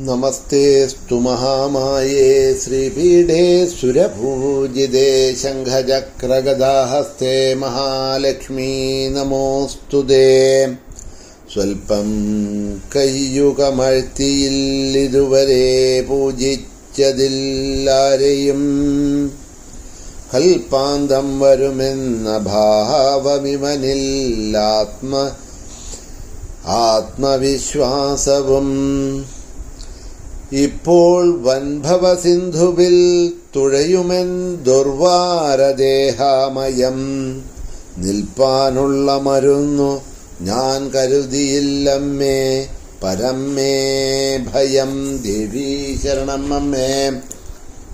നമസ്തേസ്തു മഹാമായേ ശ്രീപീഠേ സുരഭൂജിതേ ശംഖചക്രഗദാഹസ്തേ മഹാലക്ഷ്മീ നമോസ്തുതേ. സ്വൽപ്പം കയ്യുകമഴ്ത്തിയില്ലിതുവരെ പൂജിച്ചതില്ലാരെയും കൽപ്പാന്തം വരുമെന്ന ഭാവമിവനിൽ ആത്മവിശ്വാസവും ഇപ്പോൾ വൻഭവസിന്ധുവിൽ തുഴയുമെൻ ദുർവാരദേഹാമയം നിൽപ്പാനുള്ള മരുന്നു ഞാൻ കരുതിയില്ലമ്മേ. പരമ്മേ ഭയം ദേവീ ശരണം അമ്മേ.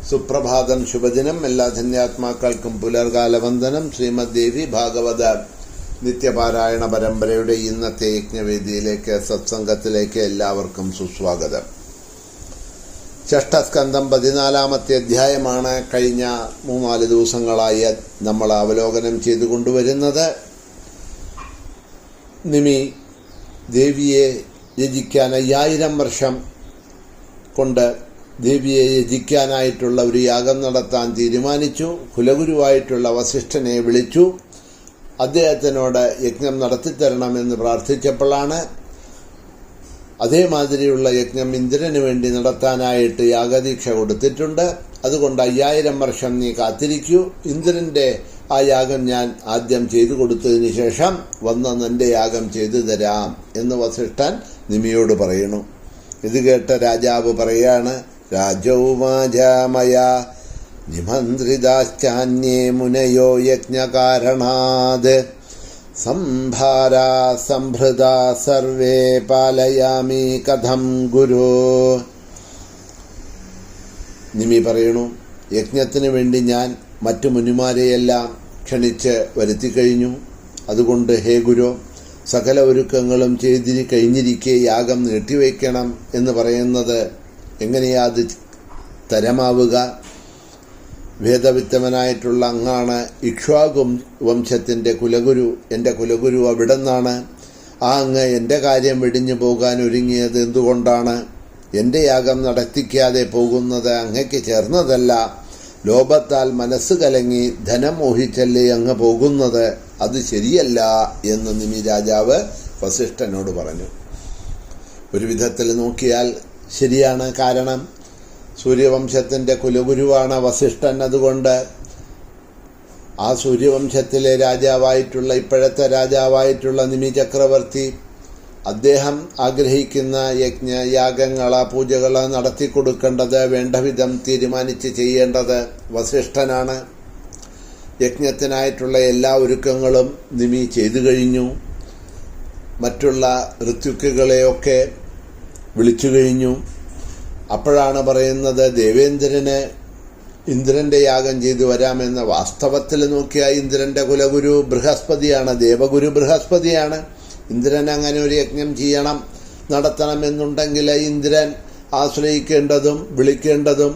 സുപ്രഭാതം, ശുഭദിനം. എല്ലാ ധന്യാത്മാക്കൾക്കും പുലർകാല വന്ദനം. ശ്രീമദ് ദേവി ഭാഗവത നിത്യപാരായണ പരമ്പരയുടെ ഇന്നത്തെ യജ്ഞവേദിയിലേക്ക്, സത്സംഗത്തിലേക്ക് എല്ലാവർക്കും സുസ്വാഗതം. ഷഷ്ഠസ്കന്ധം 14-ാമത്തെ അധ്യായമാണ് കഴിഞ്ഞ 3-4 ദിവസങ്ങളായി നമ്മൾ അവലോകനം ചെയ്തുകൊണ്ടുവരുന്നത്. നിമി ദേവിയെ യജിക്കാൻ 5000 വർഷം കൊണ്ട് ദേവിയെ യജിക്കാനായിട്ടുള്ള ഒരു യാഗം നടത്താൻ തീരുമാനിച്ചു. കുലഗുരുവായിട്ടുള്ള വസിഷ്ഠനെ വിളിച്ചു. അദ്ദേഹത്തിനോട് യജ്ഞം നടത്തിത്തരണമെന്ന് പ്രാർത്ഥിച്ചപ്പോഴാണ് അതേമാതിരിയുള്ള യജ്ഞം ഇന്ദ്രന് വേണ്ടി നടത്താനായിട്ട് യാഗദീക്ഷ കൊടുത്തിട്ടുണ്ട്. അതുകൊണ്ട് 5000 വർഷം നീ കാത്തിരിക്കൂ. ഇന്ദ്രന്റെ ആ യാഗം ഞാൻ ആദ്യം ചെയ്തു കൊടുത്തതിന് ശേഷം വന്ന് നിന്റെ യാഗം ചെയ്തു തരാം എന്ന് വസിഷ്ഠൻ നിമിയോട് പറയണു. ഇത് കേട്ട രാജാവ് പറയാണ്, രാജൗവാചാമയ നിമന്ത്രിതാശ്ചാന്യേ മുനയോ യജ്ഞകാരണാത് സംഭാരാ സംഭൃതാ സർവേ പാലയാമി കഥം ഗുരു. നിമി പറയണു, യജ്ഞത്തിന് വേണ്ടി ഞാൻ മറ്റു മുനിമാരെയെല്ലാം ക്ഷണിച്ച് വരുത്തിക്കഴിഞ്ഞു. അതുകൊണ്ട് ഹേ ഗുരു, സകല ഒരുക്കങ്ങളും ചെയ്തിരി കഴിഞ്ഞിരിക്കെ യാഗം നീട്ടിവയ്ക്കണം എന്ന് പറയുന്നത് എങ്ങനെയാ അത് തരമാവുക? വേദവിത്തമനായിട്ടുള്ള അങ്ങാണ് ഇക്ഷ്വാകു വംശത്തിൻ്റെ കുലഗുരു. എൻ്റെ കുലഗുരു അവിടെ നിന്നാണ്. ആ അങ്ങ് എൻ്റെ കാര്യം വെടിഞ്ഞു പോകാൻ ഒരുങ്ങിയത് എന്തുകൊണ്ടാണ്? എൻ്റെ യാഗം നടത്തിക്കാതെ പോകുന്നത് അങ്ങയ്ക്ക് ചേർന്നതല്ല. ലോഭത്താൽ മനസ്സ് കലങ്ങി ധനം മോഹിച്ചല്ലേ അങ്ങ് പോകുന്നത്. അത് ശരിയല്ല എന്ന് നിമി രാജാവ് വസിഷ്ഠനോട് പറഞ്ഞു. ഒരു വിധത്തിൽ നോക്കിയാൽ ശരിയാണ്. കാരണം സൂര്യവംശത്തിൻ്റെ കുലഗുരുവാണ് വസിഷ്ഠൻ. അതുകൊണ്ട് ആ സൂര്യവംശത്തിലെ രാജാവായിട്ടുള്ള, ഇപ്പോഴത്തെ രാജാവായിട്ടുള്ള നിമി ചക്രവർത്തി, അദ്ദേഹം ആഗ്രഹിക്കുന്ന യാഗങ്ങളെ പൂജകളെ നടത്തിക്കൊടുക്കേണ്ടത്, വേണ്ട വിധം തീരുമാനിച്ച് ചെയ്യേണ്ടത് വസിഷ്ഠനാണ്. യജ്ഞത്തിനായിട്ടുള്ള എല്ലാ ഒരുക്കങ്ങളും നിമി ചെയ്തു കഴിഞ്ഞു. മറ്റുള്ള ഋത്വിക്കുകളെയൊക്കെ വിളിച്ചു കഴിഞ്ഞു. അപ്പോഴാണ് പറയുന്നത്, ദേവേന്ദ്രന് ഇന്ദ്രന്റെ യാഗം ചെയ്തു വരാമെന്ന്. വാസ്തവത്തിൽ നോക്കിയാൽ ഇന്ദ്രന്റെ കുലഗുരു ബൃഹസ്പതിയാണ്, ദേവഗുരു ബൃഹസ്പതിയാണ്. ഇന്ദ്രൻ അങ്ങനെ ഒരു യജ്ഞം ചെയ്യണം, നടത്തണമെന്നുണ്ടെങ്കിൽ ഇന്ദ്രൻ ആശ്രയിക്കേണ്ടതും വിളിക്കേണ്ടതും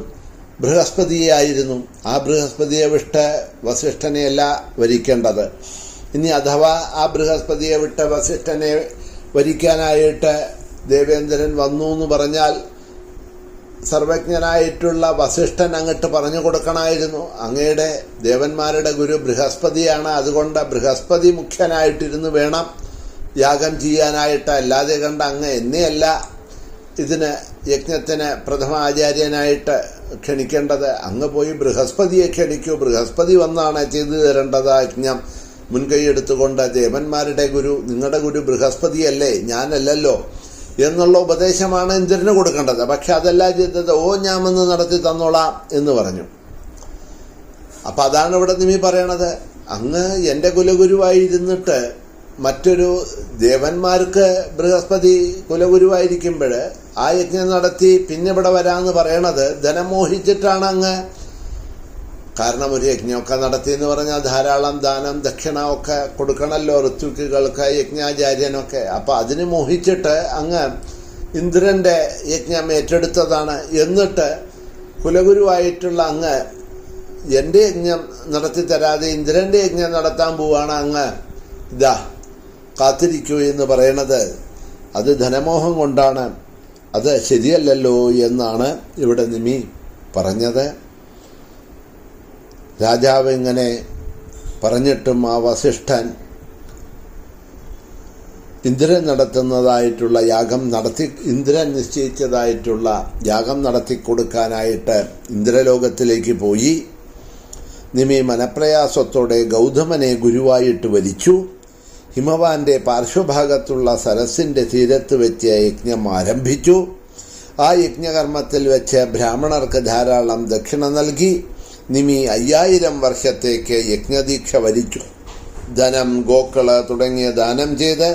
ബൃഹസ്പതിയായിരുന്നു. ആ ബൃഹസ്പതിയെ വിട്ട് വസിഷ്ഠനെയല്ല വരിക്കേണ്ടത്. ഇനി അഥവാ ആ ബൃഹസ്പതിയെ വിട്ട് വസിഷ്ഠനെ വരിക്കാനായിട്ട് ദേവേന്ദ്രൻ വന്നു എന്ന് പറഞ്ഞാൽ സർവജ്ഞനായിട്ടുള്ള വസിഷ്ഠൻ അങ്ങോട്ട് പറഞ്ഞു കൊടുക്കണമായിരുന്നു, അങ്ങയുടെ ദേവന്മാരുടെ ഗുരു ബൃഹസ്പതിയാണ്, അതുകൊണ്ട് ബൃഹസ്പതി മുഖ്യനായിട്ടിരുന്ന് വേണം യാഗം ചെയ്യാനായിട്ട്. അല്ലാതെ കണ്ട അങ്ങ് എന്നെയല്ല ഇതിന് യജ്ഞത്തിന് പ്രഥമ ആചാര്യനായിട്ട് ക്ഷണിക്കേണ്ടത്. അങ്ങ് പോയി ബൃഹസ്പതിയെ ക്ഷണിക്കൂ. ബൃഹസ്പതി വന്നാണ് ചെയ്തു തരേണ്ടത് യജ്ഞം. മുൻകൈ എടുത്തുകൊണ്ട് ദേവന്മാരുടെ ഗുരു, നിങ്ങളുടെ ഗുരു ബൃഹസ്പതിയല്ലേ, ഞാനല്ലല്ലോ എന്നുള്ള ഉപദേശമാണ് ഇന്ദ്രന് കൊടുക്കേണ്ടത്. പക്ഷെ അതല്ല ചെയ്തത്. ഞാൻ വന്ന് നടത്തി തന്നോളാം എന്ന് പറഞ്ഞു. അപ്പം അതാണ് ഇവിടെ നിമി പറയണത്. അങ്ങ് എൻ്റെ കുലഗുരുവായിരുന്നിട്ട് മറ്റൊരു ദേവന്മാർക്ക് ബൃഹസ്പതി കുലഗുരുവായിരിക്കുമ്പോൾ ആ യജ്ഞം നടത്തി പിന്നെ ഇവിടെ വരാമെന്ന് പറയണത് ധനം മോഹിച്ചിട്ടാണ് അങ്ങ്. കാരണം ഒരു യജ്ഞമൊക്കെ നടത്തി എന്ന് പറഞ്ഞാൽ ധാരാളം ദാനം ദക്ഷിണ ഒക്കെ കൊടുക്കണമല്ലോ ഋത്വിക്കുകൾക്ക്, യജ്ഞാചാര്യനൊക്കെ. അപ്പം അതിന് മോഹിച്ചിട്ട് അങ്ങ് ഇന്ദ്രന്റെ യജ്ഞം ഏറ്റെടുത്തതാണ്. എന്നിട്ട് കുലഗുരുവായിട്ടുള്ള അങ്ങ് എൻ്റെ യജ്ഞം നടത്തി തരാതെ ഇന്ദ്രന്റെ യജ്ഞം നടത്താൻ പോവാണ് അങ്ങ്. ഇതാ കാത്തിരിക്കൂ എന്ന് പറയണത് അത് ധനമോഹം കൊണ്ടാണ്. അത് ശരിയല്ലല്ലോ എന്നാണ് ഇവിടെ നിമി പറഞ്ഞത്. രാജാവ് ഇങ്ങനെ പറഞ്ഞിട്ടും ആ വസിഷ്ഠൻ ഇന്ദ്രൻ നടത്തുന്നതായിട്ടുള്ള ഇന്ദ്രൻ നിശ്ചയിച്ചതായിട്ടുള്ള യാഗം നടത്തിക്കൊടുക്കാനായിട്ട് ഇന്ദ്രലോകത്തിലേക്ക് പോയി. നിമി മനപ്രയാസത്തോടെ ഗൗതമനെ ഗുരുവായിട്ട് വലിച്ചു. ഹിമവാന്റെ പാർശ്വഭാഗത്തുള്ള സരസിന്റെ തീരത്ത് വെച്ച് യജ്ഞം ആരംഭിച്ചു. ആ യജ്ഞകർമ്മത്തിൽ വെച്ച് ബ്രാഹ്മണർക്ക് ധാരാളം ദക്ഷിണ നൽകി. നിമി 5000 വർഷത്തേക്ക് യജ്ഞദീക്ഷ വരിച്ചു. ധനം, ഗോക്കള് തുടങ്ങിയ ദാനം ചെയ്ത്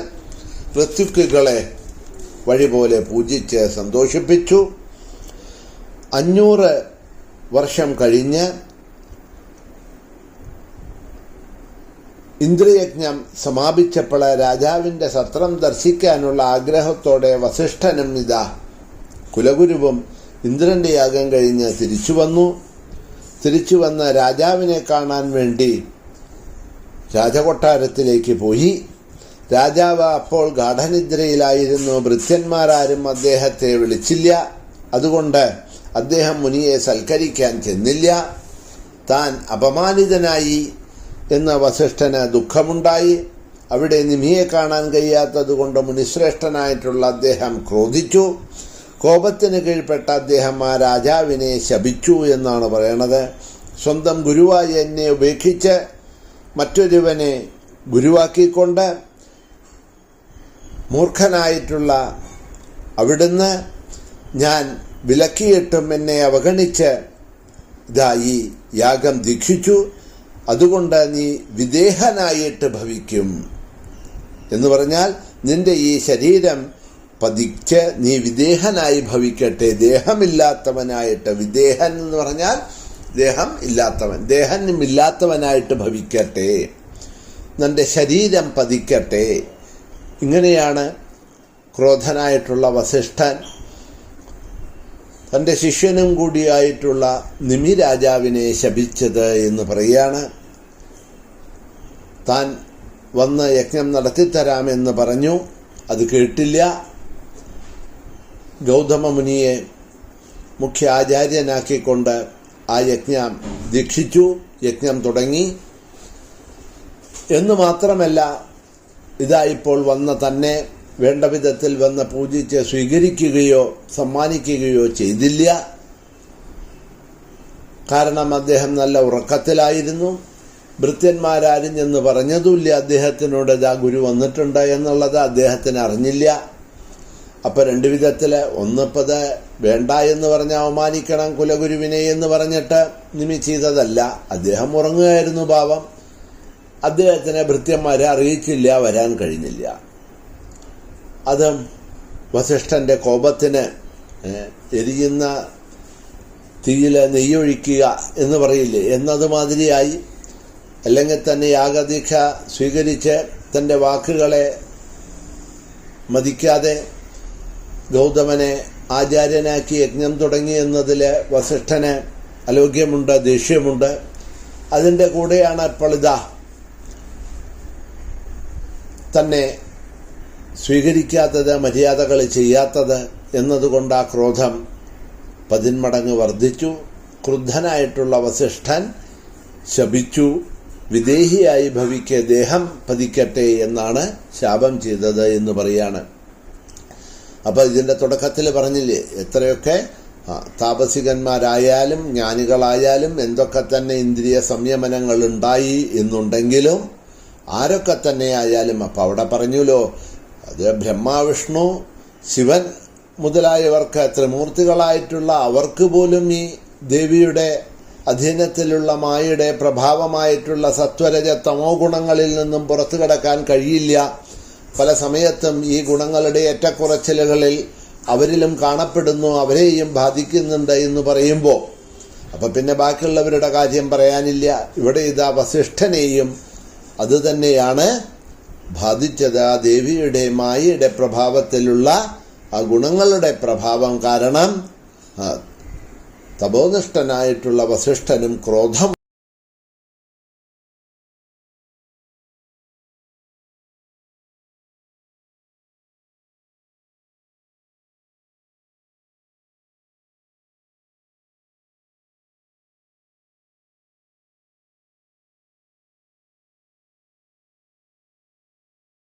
ഋത്വിക്കുകളെ വഴിപോലെ പൂജിച്ച് സന്തോഷിപ്പിച്ചു. 500 വർഷം കഴിഞ്ഞ് ഇന്ദ്രയജ്ഞം സമാപിച്ചപ്പോൾ രാജാവിൻ്റെ സത്രം ദർശിക്കാനുള്ള ആഗ്രഹത്തോടെ വസിഷ്ഠനും കുലഗുരുവും ഇന്ദ്രന്റെ യാഗം കഴിഞ്ഞ് തിരിച്ചു വന്ന് രാജാവിനെ കാണാൻ വേണ്ടി രാജകൊട്ടാരത്തിലേക്ക് പോയി. രാജാവ് അപ്പോൾ ഗാഠനിദ്രയിലായിരുന്നു. ഭൃത്യന്മാരാരും അദ്ദേഹത്തെ വിളിച്ചില്ല. അതുകൊണ്ട് അദ്ദേഹം മുനിയെ സൽക്കരിക്കാൻ ചെന്നില്ല. താൻ അപമാനിതനായി എന്ന വസിഷ്ഠന് ദുഃഖമുണ്ടായി. അവിടെ നിമിയെ കാണാൻ കഴിയാത്തതുകൊണ്ട് മുനിശ്രേഷ്ഠനായിട്ടുള്ള അദ്ദേഹം ക്രോധിച്ചു. കോപത്തിന് കീഴ്പ്പെട്ട അദ്ദേഹം ആ രാജാവിനെ ശപിച്ചു എന്നാണ് പറയണത്. സ്വന്തം ഗുരുവായി എന്നെ ഉപേക്ഷിച്ച് മറ്റൊരുവനെ ഗുരുവാക്കിക്കൊണ്ട് മൂർഖനായിട്ടുള്ള അവിടുന്ന് ഞാൻ വിലക്കിയിട്ടും എന്നെ അവഗണിച്ച് ഈ യാഗം ദീക്ഷിച്ചു. അതുകൊണ്ട് നീ വിദേഹനായിട്ട് ഭവിക്കും എന്ന് പറഞ്ഞാൽ നിന്റെ ഈ ശരീരം പതിച്ച് നീ വിദേഹനായി ഭവിക്കട്ടെ. ദേഹമില്ലാത്തവനായിട്ട്, വിദേഹൻ എന്ന് പറഞ്ഞാൽ ദേഹം ഇല്ലാത്തവൻ, ദേഹമില്ലാത്തവനായിട്ട് ഭവിക്കട്ടെ, നിന്റെ ശരീരം പതിക്കട്ടെ. ഇങ്ങനെയാണ് ക്രോധനായിട്ടുള്ള വസിഷ്ഠൻ തൻ്റെ ശിഷ്യനും കൂടിയായിട്ടുള്ള നിമി രാജാവിനെ ശപിച്ചത് എന്ന് പറയാണ്. താൻ വന്ന് യജ്ഞം നടത്തിത്തരാമെന്ന് പറഞ്ഞു. അത് കേട്ടില്ല. ഗൗതമ മുനിയെ മുഖ്യ ആചാര്യനാക്കിക്കൊണ്ട് ആ യജ്ഞം ദീക്ഷിച്ചു. യജ്ഞം തുടങ്ങി എന്ന് മാത്രമല്ല, ഇപ്പോൾ വന്ന തന്നെ വേണ്ട വിധത്തിൽ വന്ന് പൂജിച്ച് സ്വീകരിക്കുകയോ സമ്മാനിക്കുകയോ ചെയ്തില്ല. കാരണം അദ്ദേഹം നല്ല ഉറക്കത്തിലായിരുന്നു. ഭൃത്യന്മാരാരും എന്ന് പറഞ്ഞതുമില്ല അദ്ദേഹത്തിനോട് ഗുരു വന്നിട്ടുണ്ട് എന്നുള്ളത് അദ്ദേഹത്തിന് അറിഞ്ഞില്ല. അപ്പം 2 വിധത്തിൽ, ഒന്നിപ്പത് വേണ്ട എന്ന് പറഞ്ഞ് അവമാനിക്കണം കുലഗുരുവിനെ എന്ന് പറഞ്ഞിട്ട് നിമി ചെയ്തതല്ല. അദ്ദേഹം ഉറങ്ങുകയായിരുന്നു പാവം. അദ്ദേഹത്തിനെ ഭൃത്യന്മാരെ അറിയിച്ചില്ല, വരാൻ കഴിഞ്ഞില്ല. അത് വസിഷ്ഠന്റെ കോപത്തിന് എരിയുന്ന തീയിൽ നെയ്യൊഴിക്കുക എന്ന് പറയില്ലേ, എന്നതുമാതിരിയായി. അല്ലെങ്കിൽ തന്നെ യാഗദീക്ഷ സ്വീകരിച്ച് തൻ്റെ വാക്കുകളെ മതിക്കാതെ ഗൗതമനെ ആചാര്യനാക്കി യജ്ഞം തുടങ്ങി എന്നതിൽ വസിഷ്ഠന് അലോക്യമുണ്ട്, ദേഷ്യമുണ്ട്. അതിൻ്റെ കൂടെയാണ് ഇപ്പോൾ തന്നെ സ്വീകരിക്കാത്തത്, മര്യാദകൾ ചെയ്യാത്തത് എന്നതുകൊണ്ട് ആ ക്രോധം 10 മടങ്ങ് വർദ്ധിച്ചു. ക്രുദ്ധനായിട്ടുള്ള വസിഷ്ഠൻ ശപിച്ചു, വിദേഹിയായി ഭവിക്ക്, ദേഹം പതിക്കട്ടെ എന്നാണ് ശാപം ചെയ്തത് എന്ന് പറയാണ്. അപ്പോൾ ഇതിൻ്റെ തുടക്കത്തിൽ പറഞ്ഞില്ലേ, എത്രയൊക്കെ താപസികന്മാരായാലും ജ്ഞാനികളായാലും എന്തൊക്കെ തന്നെ ഇന്ദ്രിയ സംയമനങ്ങൾ ഉണ്ടായി എന്നുണ്ടെങ്കിലും ആരൊക്കെ തന്നെ ആയാലും, അപ്പം അവിടെ പറഞ്ഞല്ലോ, അത് ബ്രഹ്മാവിഷ്ണു ശിവൻ മുതലായവർക്ക്, ത്രിമൂർത്തികളായിട്ടുള്ള അവർക്ക് പോലും ഈ ദേവിയുടെ അധീനത്തിലുള്ള മായയുടെ പ്രഭാവമായിട്ടുള്ള സത്വരജ തമോ ഗുണങ്ങളിൽ നിന്നും പുറത്തു കടക്കാൻ കഴിയില്ല. പല സമയത്തും ഈ ഗുണങ്ങളുടെ ഏറ്റക്കുറച്ചിലുകളിൽ അവരിലും കാണപ്പെടുന്നു, അവരെയും ബാധിക്കുന്നുണ്ട് എന്ന് പറയുമ്പോൾ അപ്പം പിന്നെ ബാക്കിയുള്ളവരുടെ കാര്യം പറയാനില്ല. ഇവിടെ വസിഷ്ഠനെയും അതുതന്നെയാണ് ബാധിച്ചത്. ആ ദേവിയുടെ മായയുടെ പ്രഭാവത്തിലുള്ള ആ ഗുണങ്ങളുടെ പ്രഭാവം കാരണം തപോനിഷ്ഠനായിട്ടുള്ള വസിഷ്ഠനും ക്രോധം